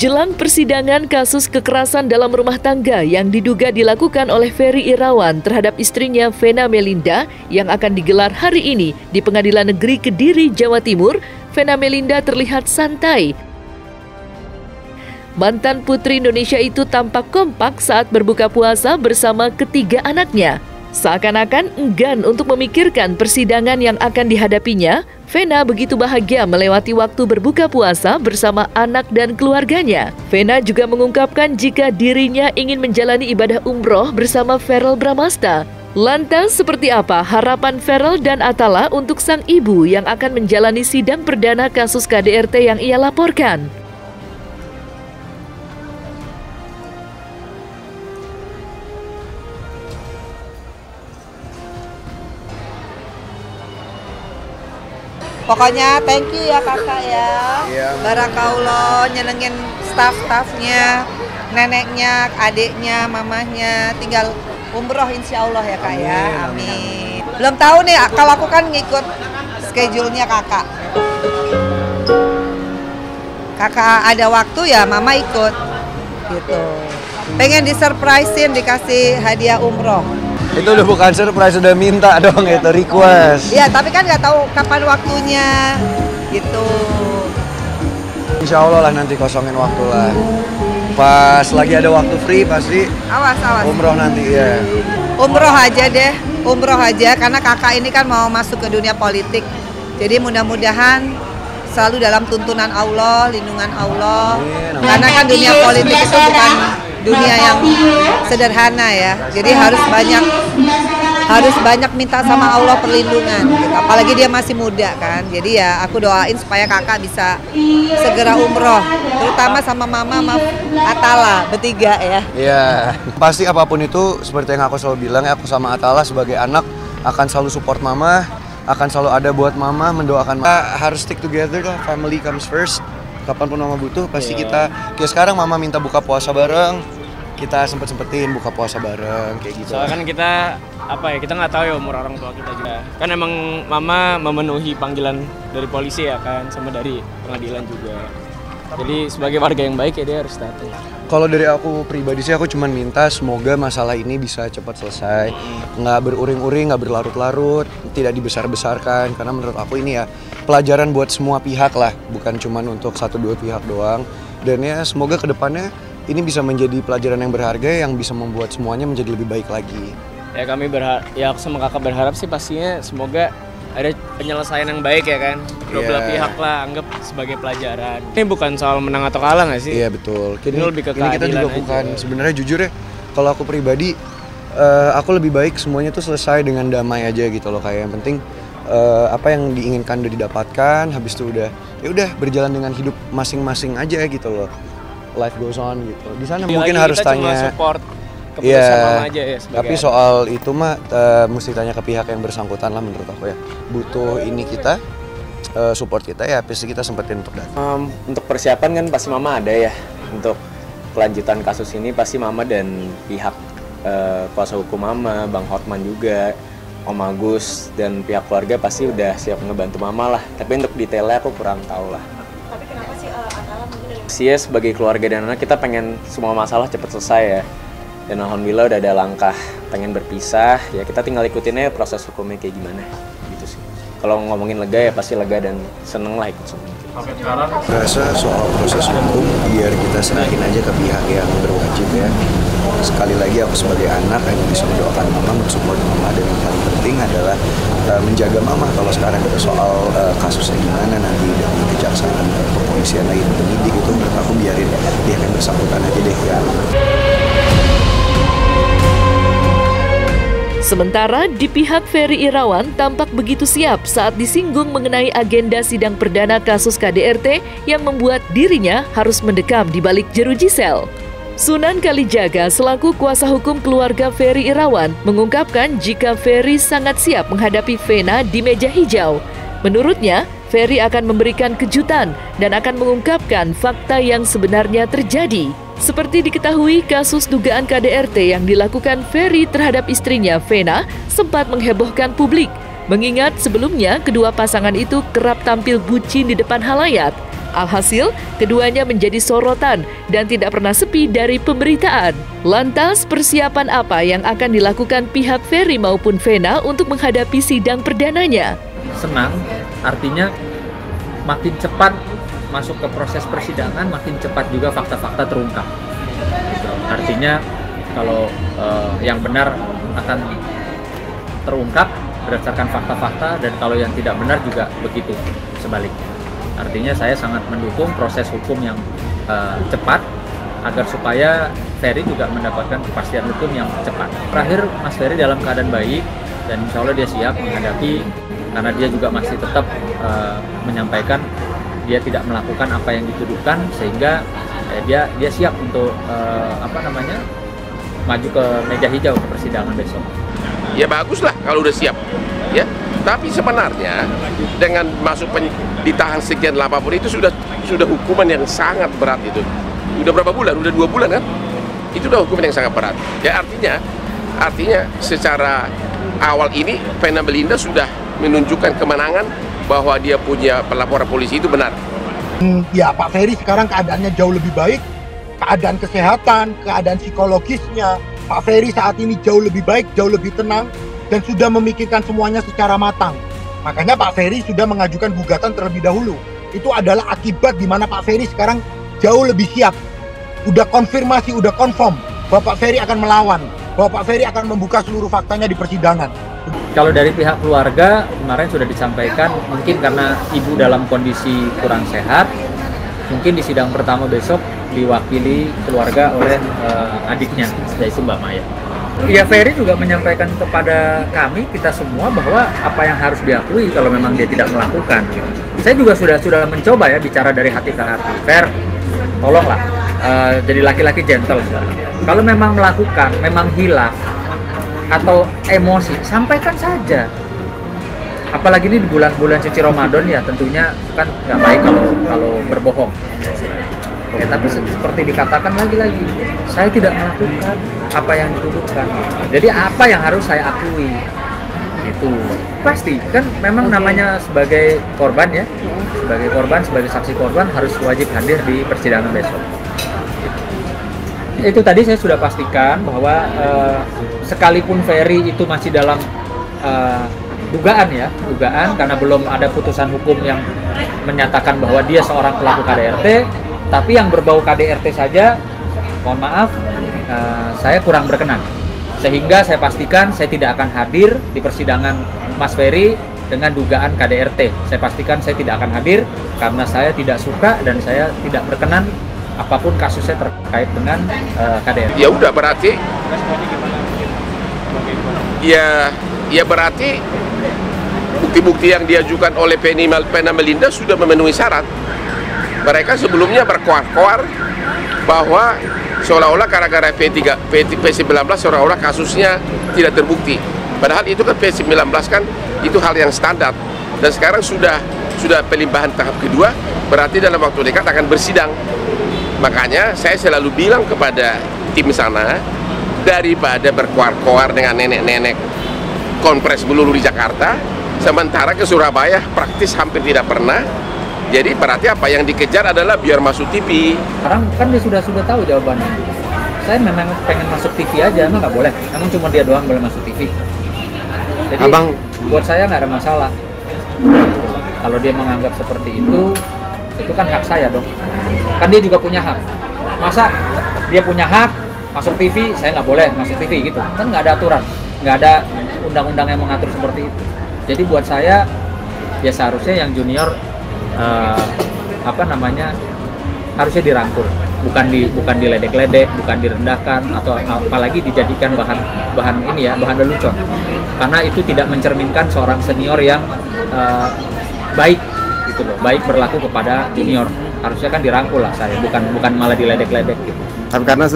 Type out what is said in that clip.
Jelang persidangan kasus kekerasan dalam rumah tangga yang diduga dilakukan oleh Ferry Irawan terhadap istrinya Vena Melinda yang akan digelar hari ini di Pengadilan Negeri Kediri, Jawa Timur, Vena Melinda terlihat santai. Mantan putri Indonesia itu tampak kompak saat berbuka puasa bersama ketiga anaknya. Seakan-akan enggan untuk memikirkan persidangan yang akan dihadapinya, Vena begitu bahagia melewati waktu berbuka puasa bersama anak dan keluarganya. Vena juga mengungkapkan jika dirinya ingin menjalani ibadah umroh bersama Verrel Bramasta. Lantas seperti apa harapan Verrel dan Atala untuk sang ibu yang akan menjalani sidang perdana kasus KDRT yang ia laporkan? Pokoknya thank you ya kakak ya. Barakallah nyenengin staff-staffnya, neneknya, adiknya, mamahnya. Tinggal umroh insya Allah ya kak ya. Amin. Belum tahu nih, kalau aku kan ngikut schedule-nya kakak. Kakak ada waktu ya mama ikut gitu. Pengen disurprisein dikasih hadiah umroh. Itu udah bukan surprise, udah minta dong, itu request. Iya, tapi kan nggak tahu kapan waktunya, gitu. Insya Allah lah nanti kosongin waktu lah. Pas lagi ada waktu free pasti. Awas. Umroh nanti ya. Umroh aja deh, umroh aja karena kakak ini kan mau masuk ke dunia politik. Jadi mudah-mudahan selalu dalam tuntunan Allah, lindungan Allah. Karena kan dunia politik itu bukan dunia yang sederhana ya, jadi harus banyak minta sama Allah perlindungan gitu. Apalagi dia masih muda kan, jadi ya aku doain supaya kakak bisa segera umroh, terutama sama mama sama Atala bertiga ya. Iya, pasti apapun itu seperti yang aku selalu bilang ya, aku sama Atala sebagai anak akan selalu support mama, akan selalu ada buat mama, mendoakan mama. Harus stick together lah, family comes first. Kapanpun mama butuh pasti kita kayak sekarang mama minta buka puasa bareng, kita sempetin buka puasa bareng kayak gitu. Soalnya kan kita kita nggak tahu ya umur orang tua kita juga. Kan emang mama memenuhi panggilan dari polisi ya kan, sama dari pengadilan juga. Jadi sebagai warga yang baik ya dia harus datang. Kalau dari aku pribadi sih aku cuma minta semoga masalah ini bisa cepat selesai, nggak beruring-uring, nggak berlarut-larut, tidak dibesar-besarkan, karena menurut aku ini ya pelajaran buat semua pihak lah, bukan cuma untuk 1-2 pihak doang. Dan ya semoga kedepannya ini bisa menjadi pelajaran yang berharga yang bisa membuat semuanya menjadi lebih baik lagi. Ya kami aku sama kakak berharap sih pastinya semoga ada penyelesaian yang baik ya kan. Kedua belah pihak lah, anggap sebagai pelajaran. Ini bukan soal menang atau kalah nggak sih? Iya betul. Ini lebih ke keadilan kita juga aja. bukan, sebenarnya jujur ya, kalau aku pribadi, aku lebih baik semuanya tuh selesai dengan damai aja gitu loh. Kayak yang penting apa yang diinginkan udah didapatkan, habis itu udah berjalan dengan hidup masing-masing aja gitu loh. Life goes on gitu. Di sana mungkin harus tanya. Cuma support keputusan mama aja ya. Tapi soal itu mah mesti tanya ke pihak yang bersangkutan lah menurut aku ya. Butuh ini kita, support kita ya, pasti kita sempetin untuk datang. Untuk persiapan kan pasti mama ada ya. Untuk kelanjutan kasus ini pasti mama dan pihak kuasa hukum mama, Bang Hotman juga, Om Agus dan pihak keluarga pasti udah siap ngebantu mama lah. Tapi untuk detailnya aku kurang tahu lah. Tapi kenapa sih Atala mungkin dari Sih sebagai keluarga dan anak kita pengen semua masalah cepat selesai ya. Dan alhamdulillah udah ada langkah pengen berpisah, ya kita tinggal ikutin aja proses hukumnya kayak gimana gitu sih. Kalau ngomongin lega ya pasti lega dan seneng lah ikut semua. Rasa soal proses hukum biar kita serahin aja ke pihak yang berwajib ya. Sekali lagi aku sebagai anak hanya bisa mendoakan mama, mensupport mama, dan yang paling penting adalah menjaga mama. Kalau sekarang soal kasusnya gimana nanti dari kejaksaan, kepolisian lagi penyidik itu menurut aku biarin pihak yang bersangkutan aja deh ya. Sementara di pihak Ferry Irawan tampak begitu siap saat disinggung mengenai agenda sidang perdana kasus KDRT yang membuat dirinya harus mendekam di balik jeruji sel. Sunan Kalijaga selaku kuasa hukum keluarga Ferry Irawan mengungkapkan jika Ferry sangat siap menghadapi Vena di meja hijau. Menurutnya, Ferry akan memberikan kejutan dan akan mengungkapkan fakta yang sebenarnya terjadi. Seperti diketahui, kasus dugaan KDRT yang dilakukan Ferry terhadap istrinya Vena sempat menghebohkan publik. Mengingat sebelumnya kedua pasangan itu kerap tampil bucin di depan halayak. Alhasil, keduanya menjadi sorotan dan tidak pernah sepi dari pemberitaan. Lantas, persiapan apa yang akan dilakukan pihak Ferry maupun Vena untuk menghadapi sidang perdananya? Senang, artinya makin cepat masuk ke proses persidangan, makin cepat juga fakta-fakta terungkap. Artinya, kalau yang benar akan terungkap berdasarkan fakta-fakta, dan kalau yang tidak benar juga begitu sebaliknya. Artinya saya sangat mendukung proses hukum yang cepat agar supaya Ferry juga mendapatkan kepastian hukum yang cepat. Terakhir, Mas Ferry dalam keadaan baik dan insya Allah dia siap menghadapi, karena dia juga masih tetap menyampaikan dia tidak melakukan apa yang dituduhkan, sehingga dia siap untuk maju ke meja hijau ke persidangan besok. Ya baguslah kalau udah siap, ya. Tapi sebenarnya dengan ditahan sekian lama pun itu sudah hukuman yang sangat berat itu. Udah berapa bulan? Udah 2 bulan kan? Itu udah hukuman yang sangat berat. Ya artinya secara awal ini Vena Melinda sudah menunjukkan kemenangan bahwa dia punya pelaporan polisi itu benar. Ya, Pak Ferry sekarang keadaannya jauh lebih baik, keadaan kesehatan, keadaan psikologisnya Pak Ferry saat ini jauh lebih baik, jauh lebih tenang, dan sudah memikirkan semuanya secara matang. Makanya Pak Ferry sudah mengajukan gugatan terlebih dahulu. Itu adalah akibat di mana Pak Ferry sekarang jauh lebih siap. Udah konfirmasi, udah confirm bahwa Pak Ferry akan melawan, bahwa Pak Ferry akan membuka seluruh faktanya di persidangan. Kalau dari pihak keluarga, kemarin sudah disampaikan, mungkin karena ibu dalam kondisi kurang sehat, mungkin di sidang pertama besok diwakili keluarga oleh adiknya, yaitu Mbak Maya. Ya, Ferry juga menyampaikan kepada kita semua bahwa apa yang harus diakui kalau memang dia tidak melakukan. Saya juga sudah mencoba ya bicara dari hati ke hati. Fer, tolonglah jadi laki-laki gentle. Kalau memang melakukan, memang hilaf atau emosi, sampaikan saja. Apalagi ini di bulan-bulan suci Ramadan ya, tentunya kan nggak baik kalau berbohong. Ya, tapi seperti dikatakan lagi-lagi, saya tidak melakukan apa yang dituduhkan. Jadi apa yang harus saya akui? Itu pasti kan memang namanya sebagai korban ya, sebagai saksi korban harus wajib hadir di persidangan besok. Itu tadi saya sudah pastikan bahwa sekalipun Ferry itu masih dalam dugaan karena belum ada putusan hukum yang menyatakan bahwa dia seorang pelaku KDRT. Tapi yang berbau KDRT saja, mohon maaf, saya kurang berkenan. Sehingga saya pastikan saya tidak akan hadir di persidangan Mas Ferry dengan dugaan KDRT. Saya pastikan saya tidak akan hadir karena saya tidak suka dan saya tidak berkenan apapun kasusnya terkait dengan KDRT. Ya udah berarti, ya berarti bukti-bukti yang diajukan oleh Vena Melinda sudah memenuhi syarat. Mereka sebelumnya berkoar-koar bahwa seolah-olah gara-gara P19 seolah-olah kasusnya tidak terbukti. Padahal itu kan P19 kan itu hal yang standar. Dan sekarang sudah pelimpahan tahap kedua, berarti dalam waktu dekat akan bersidang. Makanya saya selalu bilang kepada tim sana, daripada berkoar-koar dengan nenek-nenek kompres melulu di Jakarta, sementara ke Surabaya praktis hampir tidak pernah. Jadi berarti apa yang dikejar adalah biar masuk TV. Sekarang kan dia sudah tahu jawabannya. Saya memang pengen masuk TV aja, emang nggak boleh. Emang cuma dia doang boleh masuk TV. Jadi buat saya nggak ada masalah. Kalau dia menganggap seperti itu kan hak saya dong. Kan dia juga punya hak. Masa dia punya hak masuk TV, saya nggak boleh masuk TV gitu? Kan nggak ada aturan, nggak ada undang-undang yang mengatur seperti itu. Jadi buat saya ya seharusnya yang junior harusnya dirangkul, bukan diledek-ledek, bukan direndahkan atau apalagi dijadikan bahan lelucon, karena itu tidak mencerminkan seorang senior yang baik gitu loh, baik berlaku kepada junior. Harusnya kan dirangkul lah saya, bukan malah diledek-ledek gitu. Karena